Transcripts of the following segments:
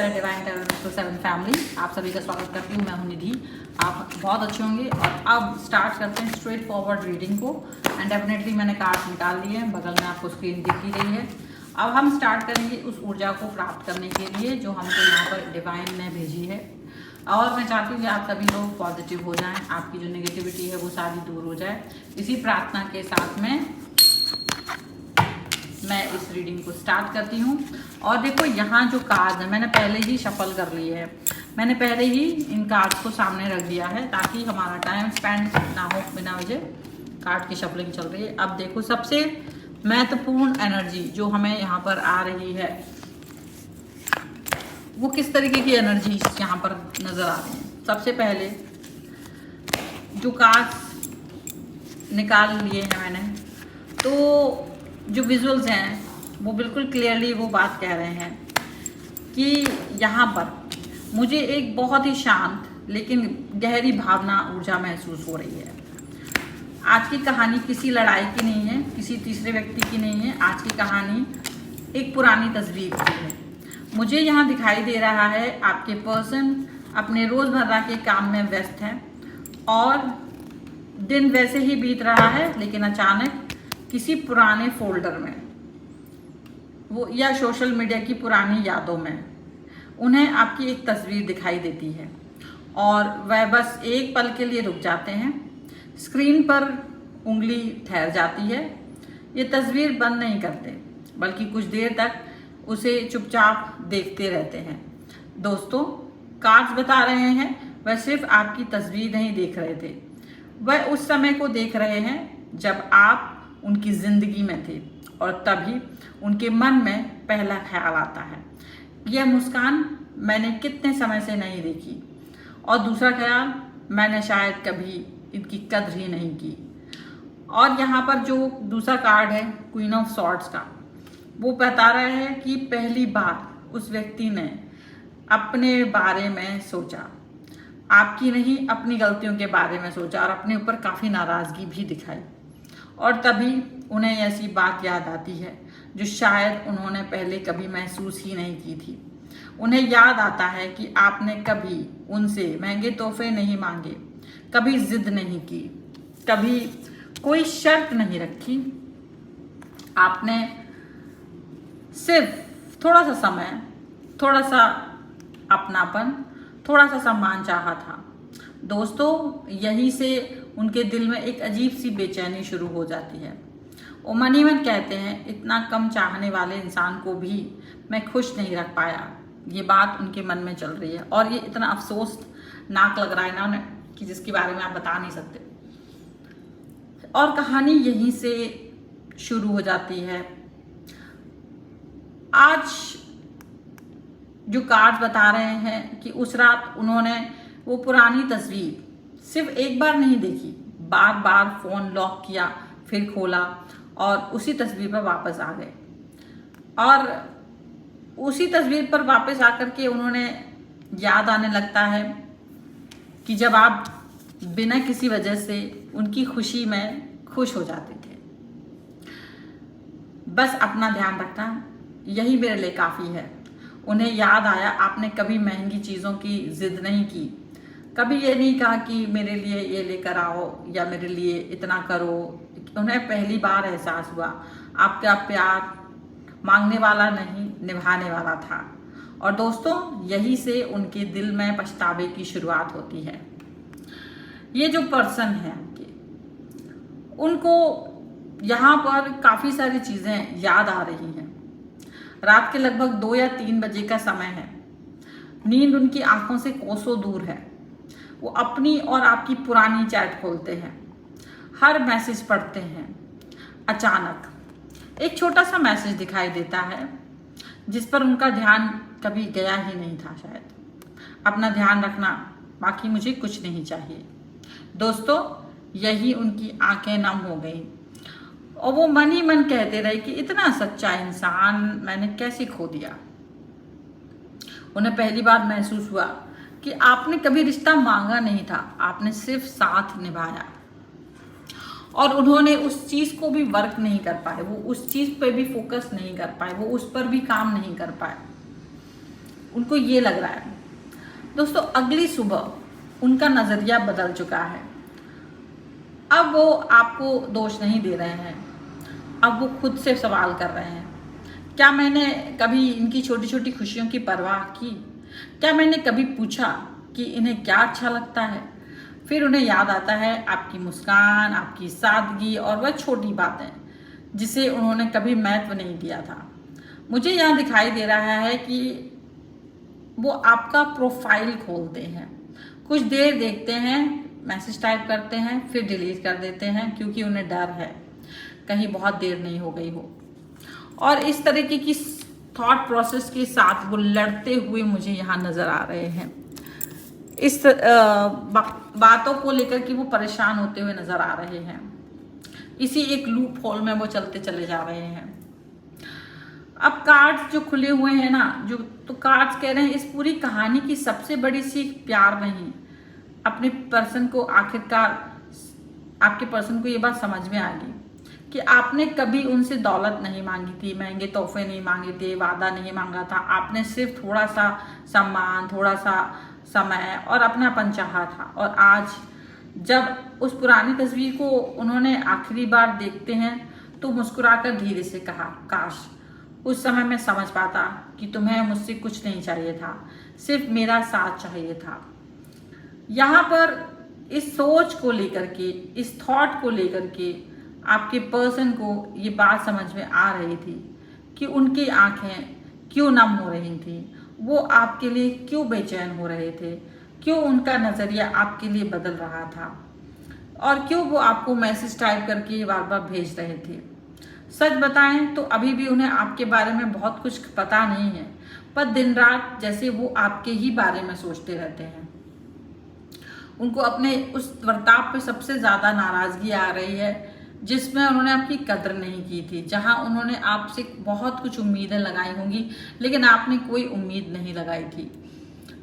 प्यारे divine tarot 7 family, आप सभी का स्वागत करती हूँ। मैं हूँ निधि। आप बहुत अच्छे होंगे। और अब स्टार्ट करते हैं स्ट्रेट फॉरवर्ड रीडिंग को। एंड डेफिनेटली मैंने कार्ड निकाल लिए हैं, बगल में आपको स्क्रीन दिख ही रही है। अब हम स्टार्ट करेंगे उस ऊर्जा को प्राप्त करने के लिए जो हमको यहाँ पर डिवाइन ने भेजी है। और मैं चाहती हूँ कि आप सभी लोग पॉजिटिव हो जाएं, आपकी जो नेगेटिविटी है वो सारी दूर हो जाए। इसी प्रार्थना के साथ में मैं इस रीडिंग को स्टार्ट करती हूँ। और देखो यहाँ जो कार्ड है मैंने पहले ही शफल कर लिए है, मैंने पहले ही इन कार्ड्स को सामने रख दिया है ताकि हमारा टाइम स्पेंड ना हो बिना वजह। कार्ड की शफलिंग चल रही है। अब देखो सबसे महत्वपूर्ण एनर्जी जो हमें यहाँ पर आ रही है वो किस तरीके की एनर्जी यहाँ पर नजर आ रही है। सबसे पहले जो कार्ड्स निकाल लिए हैं मैंने, तो जो विजुअल्स हैं वो बिल्कुल क्लियरली वो बात कह रहे हैं कि यहाँ पर मुझे एक बहुत ही शांत लेकिन गहरी भावना ऊर्जा महसूस हो रही है। आज की कहानी किसी लड़ाई की नहीं है, किसी तीसरे व्यक्ति की नहीं है। आज की कहानी एक पुरानी तस्वीर की है। मुझे यहाँ दिखाई दे रहा है आपके पर्सन अपने रोज़मर्रा के काम में व्यस्त हैं और दिन वैसे ही बीत रहा है, लेकिन अचानक किसी पुराने फोल्डर में वो या सोशल मीडिया की पुरानी यादों में उन्हें आपकी एक तस्वीर दिखाई देती है और वह बस एक पल के लिए रुक जाते हैं। स्क्रीन पर उंगली ठहर जाती है। ये तस्वीर बंद नहीं करते बल्कि कुछ देर तक उसे चुपचाप देखते रहते हैं। दोस्तों, कार्ड्स बता रहे हैं वह सिर्फ आपकी तस्वीर नहीं देख रहे थे, वह उस समय को देख रहे हैं जब आप उनकी जिंदगी में थे और तभी उनके मन में पहला ख्याल आता है, यह मुस्कान मैंने कितने समय से नहीं देखी। और दूसरा ख्याल, मैंने शायद कभी इनकी कद्र ही नहीं की। और यहाँ पर जो दूसरा कार्ड है क्वीन ऑफ सॉर्ड्स का, वो बता रहा है कि पहली बार उस व्यक्ति ने अपने बारे में सोचा, आपकी नहीं अपनी गलतियों के बारे में सोचा और अपने ऊपर काफ़ी नाराज़गी भी दिखाई। और तभी उन्हें ऐसी बात याद आती है जो शायद उन्होंने पहले कभी महसूस ही नहीं की थी। उन्हें याद आता है कि आपने कभी उनसे महंगे तोहफे नहीं मांगे, कभी जिद नहीं की, कभी कोई शर्त नहीं रखी। आपने सिर्फ थोड़ा सा समय, थोड़ा सा अपनापन, थोड़ा सा सम्मान चाहा था। दोस्तों, यहीं से उनके दिल में एक अजीब सी बेचैनी शुरू हो जाती है। ओमनीमन कहते हैं, इतना कम चाहने वाले इंसान को भी मैं खुश नहीं रख पाया। ये बात उनके मन में चल रही है और ये इतना अफसोसनाक लग रहा है ना उन्हें कि जिसके बारे में आप बता नहीं सकते। और कहानी यहीं से शुरू हो जाती है। आज जो कार्ड बता रहे हैं कि उस रात उन्होंने वो पुरानी तस्वीर सिर्फ एक बार नहीं देखी, बार बार फोन लॉक किया, फिर खोला और उसी तस्वीर पर वापस आ गए। और उसी तस्वीर पर वापस आकर के उन्होंने याद आने लगता है कि जब आप बिना किसी वजह से उनकी खुशी में खुश हो जाते थे। बस अपना ध्यान रखना, यही मेरे लिए काफ़ी है। उन्हें याद आया आपने कभी महंगी चीज़ों की जिद नहीं की, कभी ये नहीं कहा कि मेरे लिए ये लेकर आओ या मेरे लिए इतना करो। उन्हें पहली बार एहसास हुआ आपका प्यार मांगने वाला नहीं, निभाने वाला था। और दोस्तों, यही से उनके दिल में पछतावे की शुरुआत होती है। ये जो पर्सन है आपके, उनको यहाँ पर काफ़ी सारी चीज़ें याद आ रही हैं। रात के लगभग 2 या 3 बजे का समय है। नींद उनकी आंखों से कोसों दूर है। वो अपनी और आपकी पुरानी चैट खोलते हैं, हर मैसेज पढ़ते हैं। अचानक एक छोटा सा मैसेज दिखाई देता है जिस पर उनका ध्यान कभी गया ही नहीं था शायद। अपना ध्यान रखना, बाकी मुझे कुछ नहीं चाहिए। दोस्तों, यही उनकी आंखें नम हो गई और वो मन ही मन कहते रहे कि इतना सच्चा इंसान मैंने कैसे खो दिया। उन्हें पहली बार महसूस हुआ कि आपने कभी रिश्ता मांगा नहीं था, आपने सिर्फ साथ निभाया। और उन्होंने उस चीज़ को भी वर्क नहीं कर पाए, वो उस चीज़ पे भी फोकस नहीं कर पाए, वो उस पर भी काम नहीं कर पाए। उनको ये लग रहा है। दोस्तों, अगली सुबह उनका नज़रिया बदल चुका है। अब वो आपको दोष नहीं दे रहे हैं, अब वो खुद से सवाल कर रहे हैं, क्या मैंने कभी इनकी छोटी छोटी खुशियों की परवाह की? क्या मैंने कभी पूछा कि इन्हें क्या अच्छा लगता है? फिर उन्हें याद आता है आपकी मुस्कान, आपकी सादगी और वह छोटी बातें जिसे उन्होंने कभी महत्व नहीं दिया था। मुझे यहाँ दिखाई दे रहा है कि वो आपका प्रोफाइल खोलते हैं, कुछ देर देखते हैं, मैसेज टाइप करते हैं, फिर डिलीट कर देते हैं, क्योंकि उन्हें डर है कहीं बहुत देर नहीं हो गई हो। और इस तरीके की थॉट प्रोसेस के साथ वो लड़ते हुए मुझे यहाँ नज़र आ रहे हैं। इस बातों को लेकर कि वो परेशान होते हुए नज़र आ रहे हैं। इसी एक लूप होल में वो चलते चले जा रहे हैं। अब कार्ड्स जो खुले हुए हैं ना, तो कार्ड्स कह रहे हैं इस पूरी कहानी की सबसे बड़ी सीख प्यार नहीं। अपने पर्सन को आखिरकार, आपके पर्सन को ये बात समझ में आ गई कि आपने कभी उनसे दौलत नहीं मांगी थी, महंगे तोहफे नहीं मांगे थे, वादा नहीं मांगा था। आपने सिर्फ थोड़ा सा सम्मान, थोड़ा सा समय और अपनापन चाहा था। और आज जब उस पुरानी तस्वीर को उन्होंने आखिरी बार देखते हैं तो मुस्कुराकर धीरे से कहा, काश उस समय मैं समझ पाता कि तुम्हें मुझसे कुछ नहीं चाहिए था, सिर्फ मेरा साथ चाहिए था। यहाँ पर इस सोच को लेकर के, इस थॉट को लेकर के आपके पर्सन को ये बात समझ में आ रही थी कि उनकी आंखें क्यों नम हो रही थी, वो आपके लिए क्यों बेचैन हो रहे थे, क्यों उनका नज़रिया आपके लिए बदल रहा था, और क्यों वो आपको मैसेज टाइप करके बार बार भेज रहे थे। सच बताएं तो अभी भी उन्हें आपके बारे में बहुत कुछ पता नहीं है, पर दिन रात जैसे वो आपके ही बारे में सोचते रहते हैं। उनको अपने उस बर्ताव पे सबसे ज़्यादा नाराज़गी आ रही है जिसमें उन्होंने आपकी कदर नहीं की थी, जहां उन्होंने आपसे बहुत कुछ उम्मीदें लगाई होंगी लेकिन आपने कोई उम्मीद नहीं लगाई थी।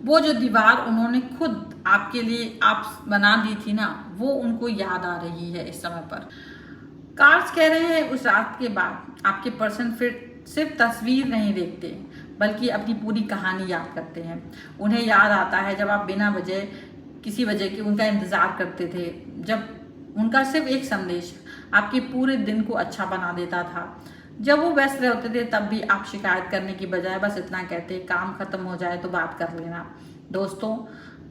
वो जो दीवार उन्होंने खुद आपके लिए आप बना दी थी ना, वो उनको याद आ रही है इस समय पर। कार्ड्स कह रहे हैं उस रात के बाद आपके पर्सन फिर सिर्फ तस्वीर नहीं देखते बल्कि अपनी पूरी कहानी याद करते हैं। उन्हें याद आता है जब आप बिना वजह, किसी वजह के उनका इंतज़ार करते थे, जब उनका सिर्फ एक संदेश आपके पूरे दिन को अच्छा बना देता था। जब वो व्यस्त होते थे तब भी आप शिकायत करने की बजाय बस इतना कहते, काम खत्म हो जाए तो बात कर लेना। दोस्तों,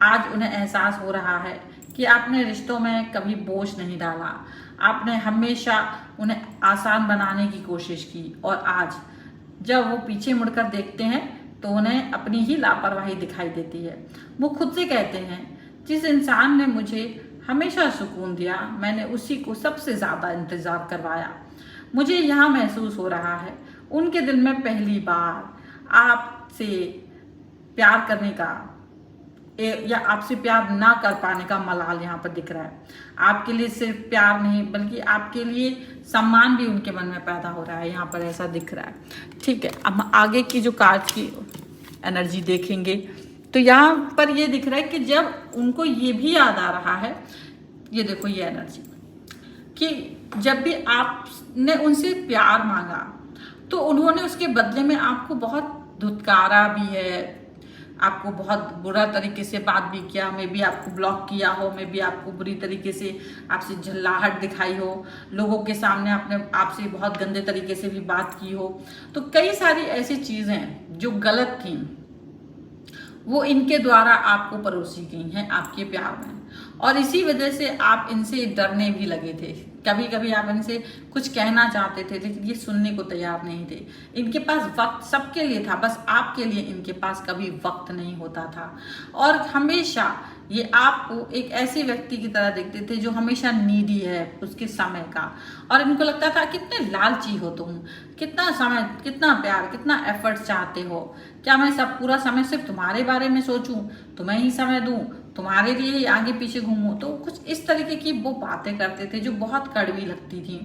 आज उन्हें एहसास हो रहा है कि आपने रिश्तों में कभी बोझ नहीं डाला, आपने हमेशा उन्हें आसान बनाने की कोशिश की, और आज जब वो पीछे मुड़कर देखते हैं तो उन्हें अपनी ही लापरवाही दिखाई देती है। वो खुद से कहते हैं, जिस इंसान ने मुझे हमेशा सुकून दिया, मैंने उसी को सबसे ज़्यादा इंतज़ार करवाया। मुझे यहाँ महसूस हो रहा है उनके दिल में पहली बार आपसे प्यार करने का या आपसे प्यार ना कर पाने का मलाल यहाँ पर दिख रहा है। आपके लिए सिर्फ प्यार नहीं बल्कि आपके लिए सम्मान भी उनके मन में पैदा हो रहा है, यहाँ पर ऐसा दिख रहा है। ठीक है, अब आगे की जो कार्ड की एनर्जी देखेंगे तो यहाँ पर ये दिख रहा है कि जब उनको ये भी याद आ रहा है, ये देखो ये एनर्जी, कि जब भी आपने उनसे प्यार मांगा तो उन्होंने उसके बदले में आपको बहुत धुतकारा भी है, आपको बहुत बुरा तरीके से बात भी किया, मे बी आपको ब्लॉक किया हो, मे बी आपको बुरी तरीके से आपसे झल्लाहट दिखाई हो, लोगों के सामने आपने आपसे बहुत गंदे तरीके से भी बात की हो। तो कई सारी ऐसी चीज़ें जो गलत थी वो इनके द्वारा आपको परोसी गई हैं आपके प्यार में, और इसी वजह से आप इनसे डरने भी लगे थे। कभी कभी आप इनसे कुछ कहना चाहते थे लेकिन ये सुनने को तैयार नहीं थे। इनके पास वक्त सबके लिए था, बस आपके लिए इनके पास कभी वक्त नहीं होता था। और हमेशा ये आपको एक ऐसे व्यक्ति की तरह देखते थे जो हमेशा नीडी है उसके समय का, और इनको लगता था कितने लालची हो तुम, कितना समय, कितना प्यार, कितना एफर्ट्स चाहते हो, क्या मैं सब पूरा समय सिर्फ तुम्हारे बारे में सोचूं, तुम्हें ही समय दूं, तुम्हारे लिए ही आगे पीछे घूमूं। तो कुछ इस तरीके की वो बातें करते थे जो बहुत कड़वी लगती थी,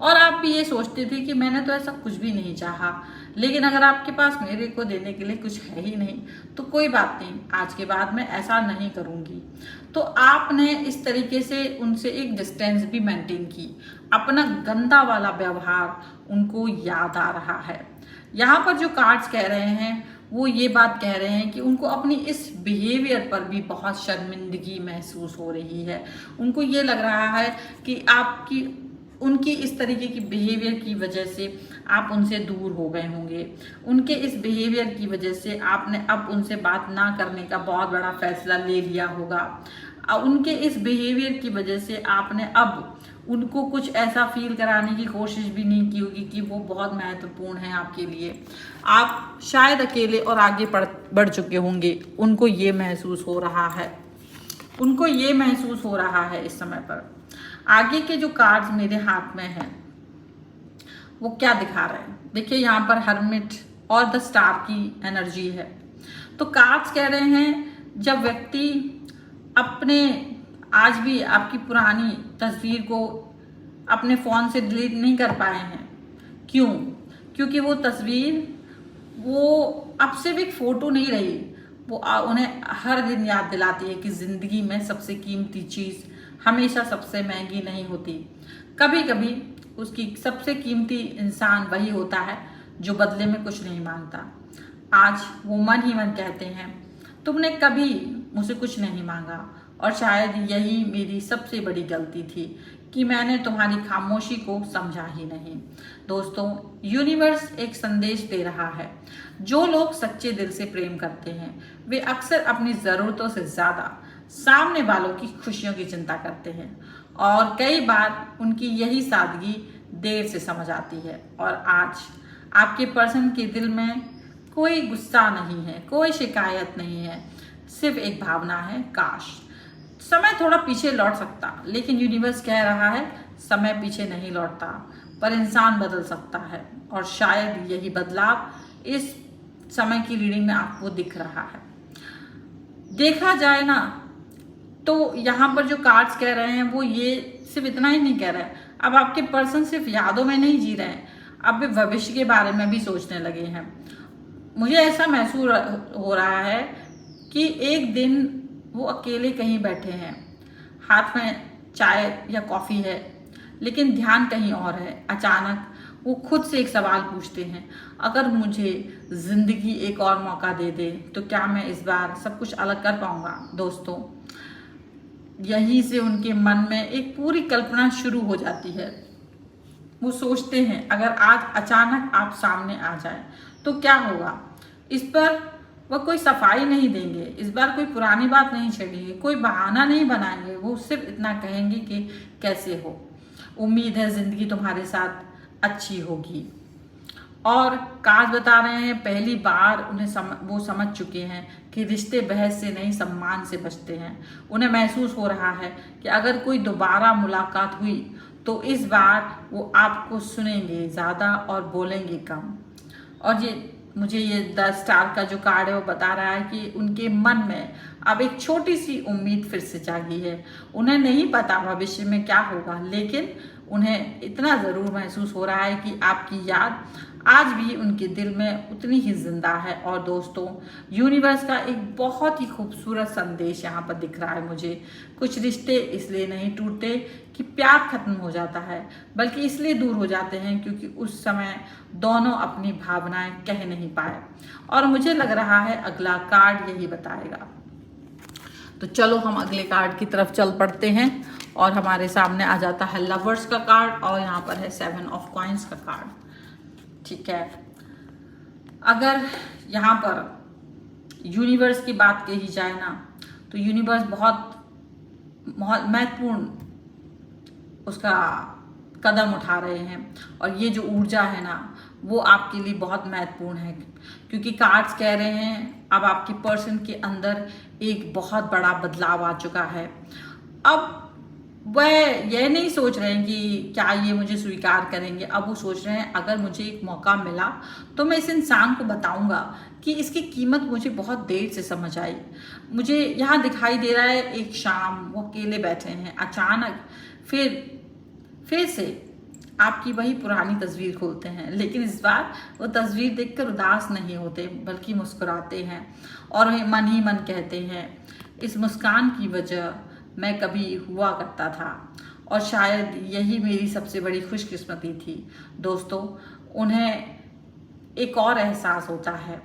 और आप भी ये सोचते थे कि मैंने तो ऐसा कुछ भी नहीं चाहा, लेकिन अगर आपके पास मेरे को देने के लिए कुछ है ही नहीं तो कोई बात नहीं, आज के बाद मैं ऐसा नहीं करूँगी। तो आपने इस तरीके से उनसे एक डिस्टेंस भी मेंटेन की, अपना गंदा वाला व्यवहार उनको याद आ रहा है। यहाँ पर जो कार्ड्स कह रहे हैं वो ये बात कह रहे हैं कि उनको अपनी इस बिहेवियर पर भी बहुत शर्मिंदगी महसूस हो रही है। उनको ये लग रहा है कि आपकी उनकी इस तरीके की बिहेवियर की वजह से आप उनसे दूर हो गए होंगे। उनके इस बिहेवियर की वजह से आपने अब उनसे बात ना करने का बहुत बड़ा फैसला ले लिया होगा। उनके इस बिहेवियर की वजह से आपने अब उनको कुछ ऐसा फील कराने की कोशिश भी नहीं की होगी कि वो बहुत महत्वपूर्ण है आपके लिए। आप शायद अकेले और आगे बढ़ चुके होंगे। उनको ये महसूस हो रहा है, उनको ये महसूस हो रहा है इस समय पर। आगे के जो कार्ड्स मेरे हाथ में हैं वो क्या दिखा रहे हैं, देखिए यहाँ पर हर्मिट और द स्टार की एनर्जी है। तो कार्ड्स कह रहे हैं जब व्यक्ति अपने आज भी आपकी पुरानी तस्वीर को अपने फ़ोन से डिलीट नहीं कर पाए हैं। क्यों? क्योंकि वो तस्वीर वो अब सिर्फ एक फ़ोटो नहीं रही, वो उन्हें हर दिन याद दिलाती है कि ज़िंदगी में सबसे कीमती चीज़ हमेशा सबसे महंगी नहीं होती। कभी कभी उसकी सबसे कीमती इंसान वही होता है जो बदले में कुछ नहीं मांगता। आज वो मन ही मन कहते हैं तुमने कभी मुझसे कुछ नहीं मांगा और शायद यही मेरी सबसे बड़ी गलती थी कि मैंने तुम्हारी खामोशी को समझा ही नहीं। दोस्तों, यूनिवर्स एक संदेश दे रहा है। जो लोग सच्चे दिल से प्रेम करते हैं वे अक्सर अपनी ज़रूरतों से ज़्यादा सामने वालों की खुशियों की चिंता करते हैं और कई बार उनकी यही सादगी देर से समझ आती है। और आज आपके पर्सन के दिल में कोई गुस्सा नहीं है, कोई शिकायत नहीं है, सिर्फ एक भावना है, काश समय थोड़ा पीछे लौट सकता। लेकिन यूनिवर्स कह रहा है समय पीछे नहीं लौटता पर इंसान बदल सकता है और शायद यही बदलाव इस समय की रीडिंग में आपको दिख रहा है। देखा जाए ना तो यहाँ पर जो कार्ड्स कह रहे हैं वो ये सिर्फ इतना ही नहीं कह रहे हैं, अब आपके पर्सन सिर्फ यादों में नहीं जी रहे हैं, अब वे भविष्य के बारे में भी सोचने लगे हैं। मुझे ऐसा महसूस हो रहा है कि एक दिन वो अकेले कहीं बैठे हैं, हाथ में चाय या कॉफ़ी है लेकिन ध्यान कहीं और है। अचानक वो खुद से एक सवाल पूछते हैं, अगर मुझे ज़िंदगी एक और मौका दे दे तो क्या मैं इस बार सब कुछ अलग कर पाऊंगा? दोस्तों, यहीं से उनके मन में एक पूरी कल्पना शुरू हो जाती है। वो सोचते हैं अगर आज अचानक आप सामने आ जाए तो क्या होगा। इस पर वह कोई सफाई नहीं देंगे, इस बार कोई पुरानी बात नहीं छेड़ेंगे, कोई बहाना नहीं बनाएंगे। वो सिर्फ इतना कहेंगे कि कैसे हो, उम्मीद है ज़िंदगी तुम्हारे साथ अच्छी होगी। और काज बता रहे हैं पहली बार वो समझ चुके हैं कि रिश्ते बहस से नहीं सम्मान से बचते हैं। उन्हें महसूस हो रहा है कि अगर कोई दोबारा मुलाकात हुई तो इस बार वो आपको सुनेंगे ज़्यादा और बोलेंगे कम। और मुझे ये द स्टार का जो कार्ड है वो बता रहा है कि उनके मन में अब एक छोटी सी उम्मीद फिर से जागी है। उन्हें नहीं पता भविष्य में क्या होगा, लेकिन उन्हें इतना ज़रूर महसूस हो रहा है कि आपकी याद आज भी उनके दिल में उतनी ही जिंदा है। और दोस्तों, यूनिवर्स का एक बहुत ही खूबसूरत संदेश यहाँ पर दिख रहा है मुझे। कुछ रिश्ते इसलिए नहीं टूटते कि प्यार खत्म हो जाता है, बल्कि इसलिए दूर हो जाते हैं क्योंकि उस समय दोनों अपनी भावनाएं कह नहीं पाए। और मुझे लग रहा है अगला कार्ड यही बताएगा। तो चलो हम अगले कार्ड की तरफ चल पड़ते हैं और हमारे सामने आ जाता है लवर्स का कार्ड और यहाँ पर है 7 ऑफ कॉइंस का कार्ड। ठीक है, अगर यहाँ पर यूनिवर्स की बात कही जाए ना तो यूनिवर्स बहुत महत्वपूर्ण उसका कदम उठा रहे हैं और ये जो ऊर्जा है ना वो आपके लिए बहुत महत्वपूर्ण है क्योंकि कार्ड्स कह रहे हैं अब आपके पर्सन के अंदर एक बहुत बड़ा बदलाव आ चुका है। अब वह यह नहीं सोच रहे हैं कि क्या ये मुझे स्वीकार करेंगे, अब वो सोच रहे हैं अगर मुझे एक मौका मिला तो मैं इस इंसान को बताऊंगा कि इसकी कीमत मुझे बहुत देर से समझ आई। मुझे यहाँ दिखाई दे रहा है एक शाम वो अकेले बैठे हैं, अचानक फिर से आपकी वही पुरानी तस्वीर खोलते हैं, लेकिन इस बार वो तस्वीर देखकर उदास नहीं होते बल्कि मुस्कुराते हैं और मन ही मन कहते हैं इस मुस्कान की वजह मैं कभी हुआ करता था और शायद यही मेरी सबसे बड़ी खुशकिस्मती थी। दोस्तों, उन्हें एक और एहसास होता है,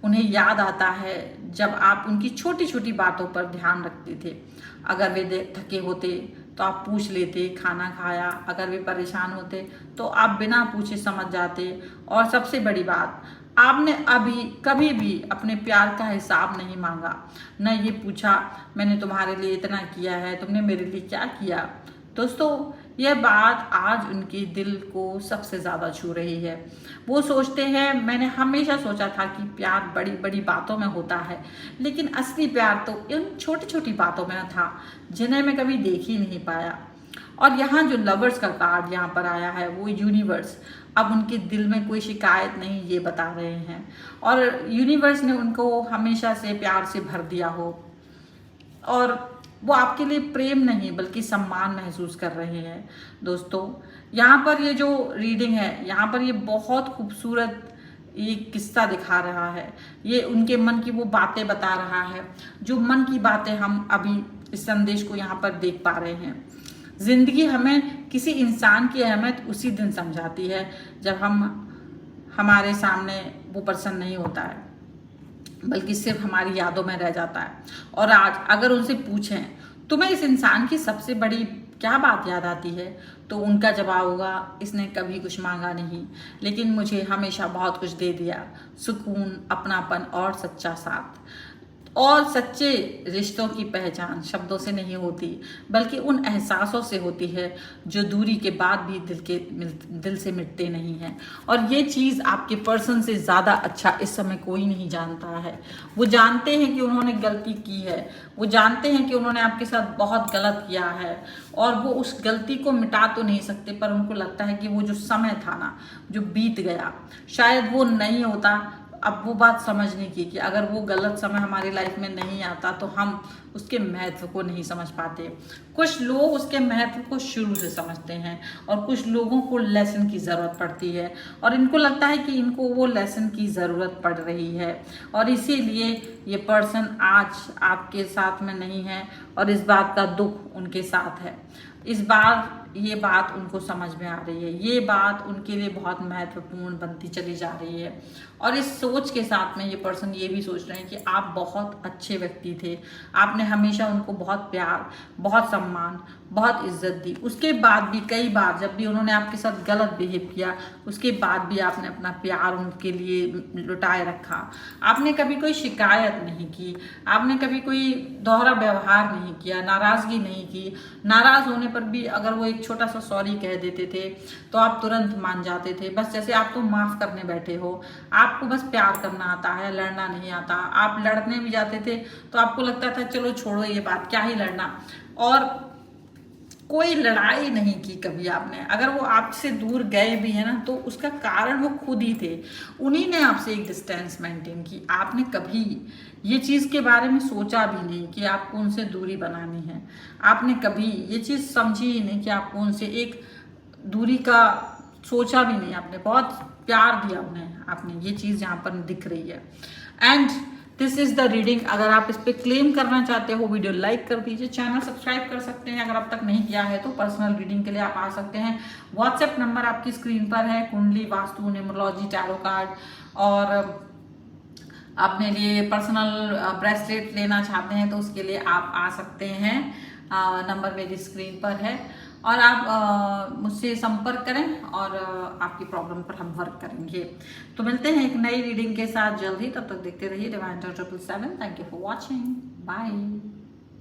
उन्हें याद आता है जब आप उनकी छोटी छोटी बातों पर ध्यान रखते थे। अगर वे थके होते तो आप पूछ लेते खाना खाया, अगर वे परेशान होते तो आप बिना पूछे समझ जाते। और सबसे बड़ी बात, आपने अभी कभी भी अपने प्यार का हिसाब नहीं मांगा, न ये पूछा मैंने तुम्हारे लिए इतना किया है, तुमने मेरे लिए क्या किया। दोस्तों, यह बात आज उनके दिल को सबसे ज़्यादा छू रही है। वो सोचते हैं, मैंने हमेशा सोचा था कि प्यार बड़ी बड़ी बातों में होता है, लेकिन असली प्यार तो इन छोटी छोटी बातों में था जिन्हें मैं कभी देख ही नहीं पाया। और यहाँ जो लवर्स का कार्ड यहाँ पर आया है, वो यूनिवर्स अब उनके दिल में कोई शिकायत नहीं ये बता रहे हैं, और यूनिवर्स ने उनको हमेशा से प्यार से भर दिया हो, और वो आपके लिए प्रेम नहीं बल्कि सम्मान महसूस कर रहे हैं। दोस्तों, यहाँ पर ये जो रीडिंग है, यहाँ पर ये बहुत खूबसूरत ये किस्सा दिखा रहा है। ये उनके मन की वो बातें बता रहा है, जो मन की बातें हम अभी इस संदेश को यहाँ पर देख पा रहे हैं। जिंदगी हमें किसी इंसान की अहमियत उसी दिन समझाती है जब हमारे सामने वो पर्सन नहीं होता है, बल्कि सिर्फ हमारी यादों में रह जाता है। और आज अगर उनसे पूछें तुम्हें इस इंसान की सबसे बड़ी क्या बात याद आती है, तो उनका जवाब होगा, इसने कभी कुछ मांगा नहीं, लेकिन मुझे हमेशा बहुत कुछ दे दिया, सुकून, अपनापन और सच्चा साथ। और सच्चे रिश्तों की पहचान शब्दों से नहीं होती, बल्कि उन एहसासों से होती है जो दूरी के बाद भी दिल से मिटते नहीं हैं। और ये चीज़ आपके पर्सन से ज़्यादा अच्छा इस समय कोई नहीं जानता है। वो जानते हैं कि उन्होंने गलती की है, वो जानते हैं कि उन्होंने आपके साथ बहुत गलत किया है, और वो उस गलती को मिटा तो नहीं सकते, पर उनको लगता है कि वो जो समय था ना, जो बीत गया, शायद वो नहीं होता। अब वो बात समझने की कि अगर वो गलत समय हमारी लाइफ में नहीं आता तो हम उसके महत्व को नहीं समझ पाते। कुछ लोग उसके महत्व को शुरू से समझते हैं, और कुछ लोगों को लेसन की ज़रूरत पड़ती है, और इनको लगता है कि इनको वो लेसन की ज़रूरत पड़ रही है, और इसीलिए ये पर्सन आज आपके साथ में नहीं है, और इस बात का दुख उनके साथ है। इस बार ये बात उनको समझ में आ रही है, ये बात उनके लिए बहुत महत्वपूर्ण बनती चली जा रही है। और इस सोच के साथ में ये पर्सन ये भी सोच रहे हैं कि आप बहुत अच्छे व्यक्ति थे, आपने हमेशा उनको बहुत प्यार, बहुत सम्मान, बहुत इज्जत दी। उसके बाद भी कई बार जब भी उन्होंने आपके साथ गलत बिहेव किया, उसके बाद भी आपने अपना प्यार उनके लिए लुटाए रखा। आपने कभी कोई शिकायत नहीं की, आपने कभी कोई दोहरा व्यवहार नहीं किया, नाराज़गी नहीं की। नाराज़ होने पर भी अगर वो एक छोटा सा सॉरी कह देते थे तो आप तुरंत मान जाते थे, बस जैसे आपको माफ़ करने बैठे हो। आपको बस प्यार करना आता है, लड़ना नहीं आता। आप लड़ने भी जाते थे तो आपको लगता था चलो छोड़ो ये बात, क्या ही लड़ना। और कोई लड़ाई नहीं की कभी आपने। अगर वो आपसे दूर गए भी है ना, तो उसका कारण वो खुद ही थे, उन्हीं ने आपसे एक डिस्टेंस मेंटेन की। आपने कभी ये चीज़ के बारे में सोचा भी नहीं कि आपको उनसे दूरी बनानी है। आपने कभी ये चीज़ समझी ही नहीं कि आपको उनसे एक दूरी का सोचा भी नहीं। आपने बहुत प्यार दिया उन्हें, आपने ये चीज़ यहाँ पर दिख रही है। And this is the reading. अगर आप इस पर क्लेम करना चाहते हो, वीडियो लाइक कर दीजिए, चैनल सब्सक्राइब कर सकते हैं अगर अब तक नहीं किया है तो। पर्सनल रीडिंग के लिए आप आ सकते हैं, व्हाट्सएप नंबर आपकी स्क्रीन पर है। कुंडली, वास्तु, न्यूमरोलॉजी, टैरो कार्ड, और अपने लिए पर्सनल ब्रेसलेट लेना चाहते हैं तो उसके लिए आप आ सकते हैं। नंबर मेरी स्क्रीन पर है, और आप मुझसे संपर्क करें और आपकी प्रॉब्लम पर हम वर्क करेंगे। तो मिलते हैं एक नई रीडिंग के साथ जल्द ही, तब तक देखते रहिए Divine 777। Thank you for watching, bye.